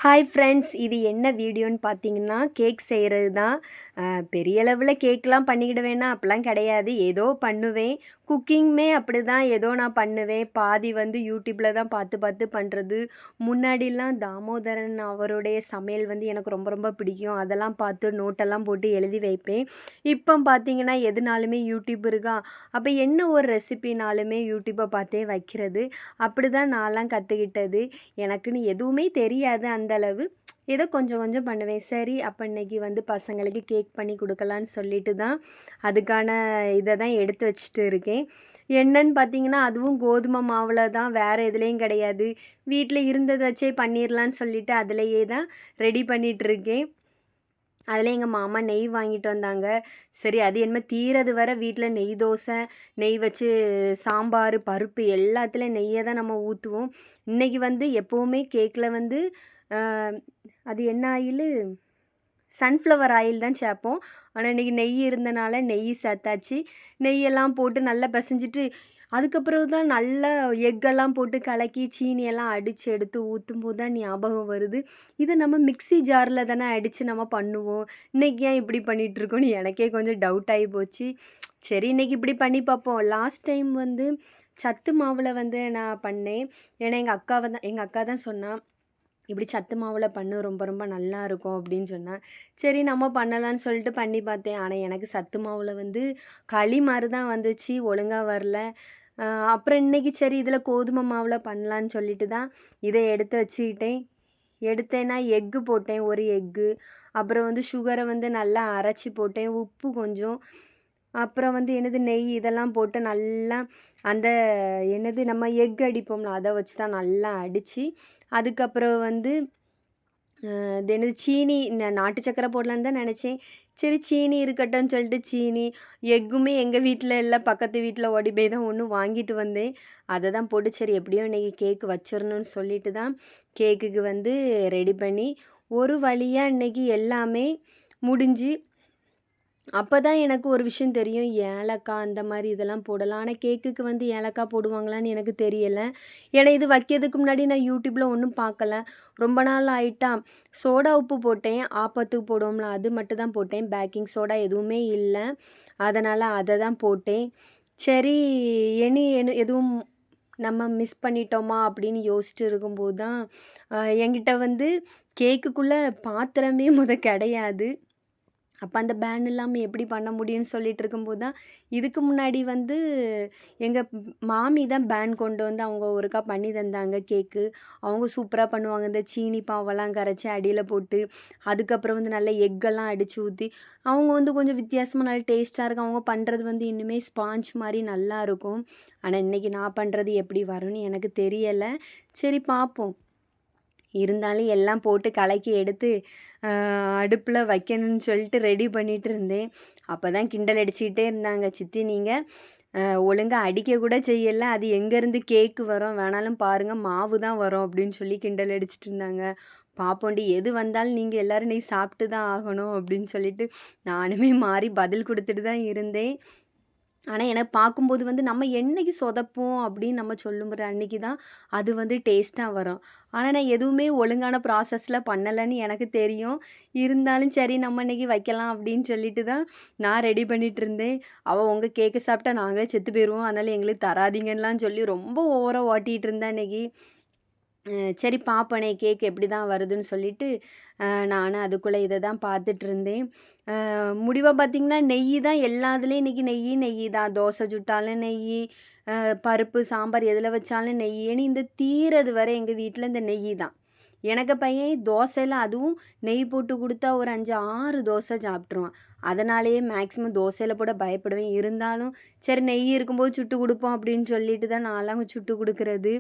Hi friends, இது என்ன வீடியோன்னு பார்த்தீங்கன்னா, கேக் செய்கிறது தான். பெரிய அளவில் கேக்லாம் பண்ணிக்கிடுவேன்னா அப்போலாம் கிடையாது. ஏதோ பண்ணுவேன். குக்கிங்குமே அப்படி தான், ஏதோ நான் பண்ணுவேன். பாதி வந்து யூடியூப்பில் தான் பார்த்து பார்த்து பண்ணுறது. முன்னாடிலாம் தாமோதரன் அவருடைய சமையல் வந்து எனக்கு ரொம்ப ரொம்ப பிடிக்கும். அதெல்லாம் பார்த்து நோட்டெல்லாம் போட்டு எழுதி வைப்பேன். இப்போ பார்த்தீங்கன்னா எதுனாலுமே யூடியூப் இருக்கா, அப்போ என்ன ஒரு ரெசிபினாலுமே யூடியூப்பை பார்த்தே வைக்கிறது. அப்படி தான் நான்லாம் கற்றுக்கிட்டது. எனக்குன்னு எதுவுமே தெரியாது அந்த அளவு. ஏதோ கொஞ்சம் கொஞ்சம் பண்ணுவேன். சரி, அப்போ இன்னைக்கு வந்து பசங்களுக்கு கேக் பண்ணி கொடுக்கலான்னு சொல்லிட்டு தான் அதுக்கான இதை தான் எடுத்து வச்சுட்டு இருக்கேன். என்னன்னு பார்த்தீங்கன்னா, அதுவும் கோதுமை மாவில் தான், வேறு எதுலேயும் கிடையாது. வீட்டில் இருந்ததை வச்சே பண்ணிடலான்னு சொல்லிட்டு அதிலேயே தான் ரெடி பண்ணிகிட்ருக்கேன். அதில் எங்கள் மாமா நெய் வாங்கிட்டு வந்தாங்க. சரி, அது என்னமோ தீரது வரை வீட்டில் நெய் தோசை, நெய் வச்சு சாம்பார், பருப்பு எல்லாத்துலேயும் நெய்யை தான் நம்ம ஊற்றுவோம். இன்றைக்கி வந்து எப்போவுமே கேக்கில் வந்து அது என்ன ஆயிலு, சன்ஃப்ளவர் ஆயில் தான் சேர்ப்போம். ஆனால் இன்றைக்கி நெய் இருந்தனால நெய் சேர்த்தாச்சு. நெய்யெல்லாம் போட்டு நல்லா பிசைஞ்சிட்டு, அதுக்கப்புறம் தான் நல்லா எக்கெல்லாம் போட்டு கலக்கி சீனியெல்லாம் அடித்து எடுத்து ஊற்றும்போது தான் ஞாபகம் வருது, இதை நம்ம மிக்ஸி ஜாரில் தானே அடித்து நம்ம பண்ணுவோம். இன்றைக்கி ஏன் இப்படி பண்ணிகிட்ருக்கோன்னு எனக்கே கொஞ்சம் டவுட் ஆகி போச்சு. சரி, இன்றைக்கி இப்படி பண்ணி பார்ப்போம். லாஸ்ட் டைம் வந்து சத்து மாவில் வந்து நான் பண்ணேன். ஏன்னா எங்கள் அக்கா தான் சொன்னா, இப்படி சத்து மாவில் பண்ணு, ரொம்ப ரொம்ப நல்லாயிருக்கும் அப்படின்னு சொன்னேன். சரி, நம்ம பண்ணலான்னு சொல்லிட்டு பண்ணி பார்த்தேன். ஆனால் எனக்கு சத்து மாவில் வந்து களி மாதிரி தான் வந்துச்சு, ஒழுங்காக வரல. அப்புறம் இன்றைக்கி சரி இதில் கோதுமை மாவில் பண்ணலான்னு சொல்லிட்டு தான் இதை எடுத்து வச்சுக்கிட்டேன். எடுத்தேன்னா எக்கு போட்டேன், ஒரு எக்கு. அப்புறம் வந்து சுகரை வந்து நல்லா அரைச்சி போட்டேன், உப்பு கொஞ்சம். அப்புறம் வந்து நெய் இதெல்லாம் போட்டு நல்லா அந்த நம்ம எக் அடிப்போம்ல, அதை வச்சு தான் நல்லா அடித்து, அதுக்கப்புறம் வந்து சீனி, நாட்டு சக்கரை போடலான்னு தான் நினச்சேன். சரி, சீனி இருக்கட்டும்னு சொல்லிட்டு சீனி, எக்குமே எங்கள் வீட்டில் இல்லை, பக்கத்து வீட்டில் ஓடி போய் தான் ஒன்று வாங்கிட்டு வந்தேன். அதை தான் போட்டு சரி எப்படியோ இன்றைக்கி கேக்கு வச்சிடணும்னு சொல்லிட்டு தான் கேக்குக்கு வந்து ரெடி பண்ணி ஒரு வழியாக இன்றைக்கி எல்லாமே முடிஞ்சு. அப்போ தான் எனக்கு ஒரு விஷயம் தெரியும், ஏலக்காய் அந்த மாதிரி இதெல்லாம் போடலாம். ஆனால் கேக்குக்கு வந்து ஏலக்காய் போடுவாங்களான்னு எனக்கு தெரியலை. ஏன்னா இது வைக்கிறதுக்கு முன்னாடி நான் யூடியூப்பில் ஒன்றும் பார்க்கல, ரொம்ப நாள் ஆயிட்டா. சோடா உப்பு போட்டேன், ஆப்பத்துக்கு போடுவோம்ல அது மட்டும் தான் போட்டேன். பேக்கிங் சோடா எதுவுமே இல்லை, அதனால் அதை தான் போட்டேன். சரி, எதுவும் நம்ம மிஸ் பண்ணிட்டோமா அப்படின்னு யோசிச்சுட்டு இருக்கும்போது தான் என்கிட்ட வந்து கேக்குக்குள்ளே பாத்திரமே கிடையாது. அப்போ அந்த பேன் இல்லாமல் எப்படி பண்ண முடியும்னு சொல்லிட்டு இருக்கும்போது தான், இதுக்கு முன்னாடி வந்து எங்கள் மாமி தான் பேன் கொண்டு வந்து அவங்க ஒருக்கா பண்ணி தந்தாங்க கேக்கு. அவங்க சூப்பராக பண்ணுவாங்க. இந்த சீனி பாவெல்லாம் கரைச்சி அடியில் போட்டு, அதுக்கப்புறம் வந்து நல்லா எக்கெல்லாம் அடித்து ஊற்றி, அவங்க வந்து கொஞ்சம் வித்தியாசமாக நல்லா டேஸ்ட்டாக இருக்கும். அவங்க பண்ணுறது வந்து இன்னுமே ஸ்பாஞ்ச் மாதிரி நல்லாயிருக்கும். ஆனால் இன்றைக்கி நான் பண்ணுறது எப்படி வரும்னு எனக்கு தெரியலை. சரி பார்ப்போம். இருந்தாலும் எல்லாம் போட்டு கலக்கி எடுத்து அடுப்பில் வைக்கணும்னு சொல்லிட்டு ரெடி பண்ணிகிட்டு இருந்தேன். அப்போ தான் கிண்டல் அடிச்சுக்கிட்டே இருந்தாங்க, சித்தி நீங்கள் ஒழுங்காக அடிக்க கூட செய்யலை, அது எங்கேருந்து கேக்கு வரும், வேணாலும் பாருங்கள் மாவு தான் வரும் அப்படின்னு சொல்லி கிண்டல் அடிச்சிட்டு இருந்தாங்க. பார்ப்போண்டி, எது வந்தாலும் நீங்கள் எல்லோரும் நீ சாப்பிட்டு தான் ஆகணும் அப்படின்னு சொல்லிட்டு நானுமே மாறி பதில் கொடுத்துட்டு தான் இருந்தேன். ஆனால் எனக்கு பார்க்கும்போது வந்து நம்ம என்னைக்கு சொதப்போம் அப்படின்னு நம்ம சொல்லுங்கிற அன்றைக்கி தான் அது வந்து டேஸ்ட்டாக வரும். ஆனால் நான் எதுவுமே ஒழுங்கான ப்ராசஸில் பண்ணலைன்னு எனக்கு தெரியும். இருந்தாலும் சரி நம்ம இன்றைக்கி வைக்கலாம் அப்படின்னு சொல்லிட்டு தான் நான் ரெடி பண்ணிகிட்டு இருந்தேன். அவள் உங்கள் கேக்கு சாப்பிட்டா நாங்களே செத்து போயிடுவோம், அதனால் எங்களுக்கு தராதீங்கன்னெலாம் சொல்லி ரொம்ப ஓவராக ஓட்டிகிட்டு இருந்தேன் அன்றைக்கி. சரி பார்ப்பனே கேக் எப்படி தான் வருதுன்னு சொல்லிட்டு நானும் அதுக்குள்ளே இதை தான் பார்த்துட்ருந்தேன். முடிவாக பார்த்திங்கன்னா நெய் தான் எல்லாத்துலேயும் இன்றைக்கி நெய் தான். தோசை சுட்டாலும் நெய், பருப்பு சாம்பார் எதில் வச்சாலும் நெய். ஏன்னா இந்த தீரது வரை எங்கள் வீட்டில் இந்த நெய் தான். எனக்கு பையன் தோசையில் அதுவும் நெய் போட்டு கொடுத்தா ஒரு 5 6 தோசை சாப்பிட்ருவான். அதனாலேயே மேக்ஸிமம் தோசையில் போட பயப்படுவேன். இருந்தாலும் சரி நெய் இருக்கும்போது சுட்டு கொடுப்போம் அப்படின்னு சொல்லிட்டு தான் நான்லாம் சுட்டு கொடுக்குறது.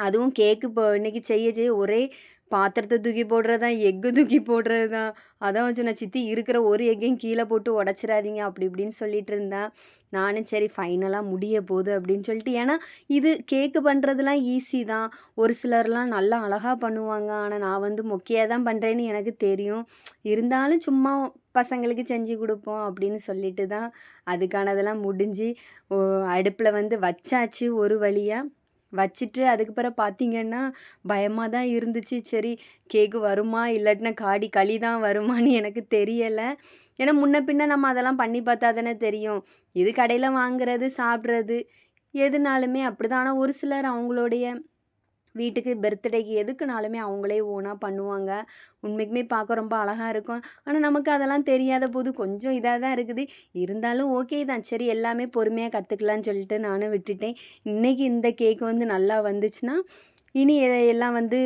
அதுவும் கேக்கு இப்போ இன்றைக்கி செய்ய ஒரே பாத்திரத்தை தூக்கி போடுறது தான், எக்கு தூக்கி போடுறது தான். அதான் சொன்னேன், சித்தி இருக்கிற ஒரு எக்கையும் கீழே போட்டு உடச்சிடாதீங்க அப்படி இப்படின்னு சொல்லிட்டு இருந்தேன். நானும் சரி ஃபைனலாக முடிய போகுது அப்படின்னு சொல்லிட்டு, ஏன்னா இது கேக்கு பண்ணுறதுலாம் ஈஸி தான். ஒரு சிலர்லாம் நல்லா அழகாக பண்ணுவாங்க. ஆனால் நான் வந்து மொக்கையாக தான் பண்ணுறேன்னு எனக்கு தெரியும். இருந்தாலும் சும்மா பசங்களுக்கு செஞ்சு கொடுப்போம் அப்படின்னு சொல்லிட்டு தான் அதுக்கானதெல்லாம் முடிஞ்சு அடுப்பில் வந்து வச்சாச்சு ஒரு வழியாக. வச்சுட்டு அதுக்கு பிறகு பார்த்தீங்கன்னா, பயமா தான் இருந்துச்சு. சரி கேக்கு வருமா? இல்லாட்டினா களி தான் வருமான்னு எனக்கு தெரியல. ஏன்னா முன்ன பின்ன நம்ம அதெல்லாம் பண்ணி பார்த்தா தானே தெரியும். இது கடையில வாங்குறது, சாப்பிடுறது எதுனாலுமே அப்படிதான். ஆனா ஒரு சிலர் அவங்களுடைய வீட்டுக்கு பர்த்டேக்கு எதுக்குனாலுமே அவங்களே ஓனா பண்ணுவாங்க. உண்மைக்குமே பார்க்க ரொம்ப அழகா இருக்கும். ஆனா நமக்கு அதெல்லாம் தெரியாத போது கொஞ்சம் இதா தான் இருக்குது. இருந்தாலும் ஓகே தான். சரி எல்லாமே பொறுமையா கத்துக்கலான்னு சொல்லிட்டு நானும் விட்டுட்டேன். இன்னைக்கு இந்த கேக் வந்து நல்லா வந்துச்சுன்னா, இனி எல்லாம் வந்து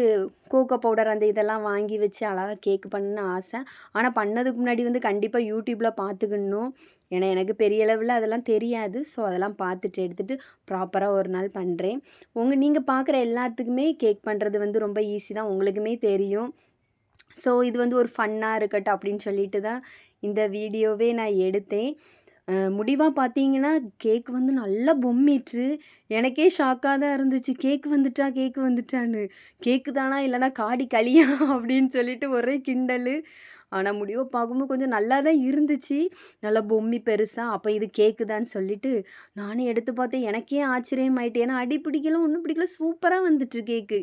கோகோ பவுடர் அந்த இதெல்லாம் வாங்கி வச்சு அழகா கேக் பண்ணணும்னு ஆசை. ஆனா பண்ணதுக்கு முன்னாடி வந்து கண்டிப்பா YouTubeல பார்த்துக்கணும். ஏன்னா எனக்கு பெரிய அளவுல அதெல்லாம் தெரியாது. ஸோ அதெல்லாம் பார்த்துட்டு எடுத்துட்டு ப்ராப்பரா ஒரு நாள் பண்றேன். நீங்க பார்க்குற எல்லாத்துக்குமே கேக் பண்றது வந்து ரொம்ப ஈஸி தான். உங்களுக்குமே தெரியும். ஸோ இது வந்து ஒரு ஃபன்னா இருக்கட்டும் அப்படின்னு சொல்லிட்டு தான் இந்த வீடியோவே நான் எடுத்தேன். முடிவா பார்த்தீங்கன்னா, கேக் வந்து நல்லா பொம்மிட்டு, எனக்கே ஷாக்கா தான் இருந்துச்சு. கேக் வந்துட்டான்னு. கேக்கு தானா இல்லன்னா களியா அப்படின்னு சொல்லிட்டு ஒரே கிண்டலு. ஆனா முடிவா பார்க்கும்போது கொஞ்சம் நல்லா தான் இருந்துச்சு. நல்லா பொம்மி பெருசா. அப்ப இது கேக்கு தான்னு சொல்லிட்டு, நானும் எடுத்து பார்த்தேன். எனக்கே ஆச்சரியமாயிட்டு. ஏன்னா அடி பிடிக்கல, ஒண்ணும் பிடிக்கல. சூப்பரா வந்துட்டு கேக்கு.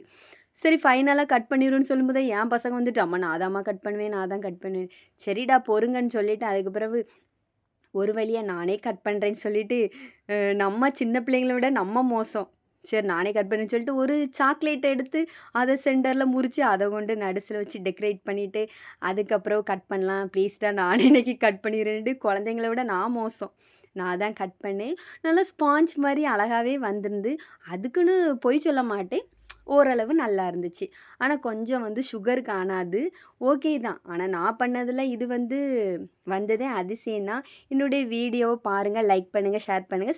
சரி ஃபைனலா கட் பண்ணிருவேன்னு சொல்லும்போதே, என் பசங்க வந்துட்டு, "அம்மா நான் தாம்மா கட் பண்ணுவேன், நான் தான் கட் பண்ணுவேன்." சரிடா பொறுங்கன்னு சொல்லிட்டு, அதுக்கு பிறகு ஒரு வழியா நானே கட் பண்றேன்னு சொல்லிட்டு, நம்ம சின்ன பிள்ளைங்கள விட நம்ம மோசம். சரி நானே கட் பண்ணேன்னு சொல்லிட்டு, ஒரு சாக்லேட் எடுத்து அத சென்டர்ல முறிச்சு, அத கொண்டு நடுஸ்ல வச்சு டெக்கரேட் பண்ணிட்டு, அதுக்கப்புறம் கட் பண்ணலாம் ப்ளீஸ்டா நானே இன்னைக்கு கட் பண்ணிறேன்ட்டு குழந்தைங்கள விட நான் மோசம். நான் தான் கட் பண்ணேன். நல்லா ஸ்பாஞ்ச் மாரி அழகாவே வந்திருந்து. அதுக்குன்னு பொய் சொல்ல மாட்டேன். ஓரளவு நல்லா இருந்துச்சு. ஆனா கொஞ்சம் வந்து சுகர் காணாது. ஓகே தான். ஆனா நான் பண்ணதுல இது வந்து வந்ததே அதிசயம் தான். என்னுடைய வீடியோவ பாருங்க, லைக் பண்ணுங்க, ஷேர் பண்ணுங்க.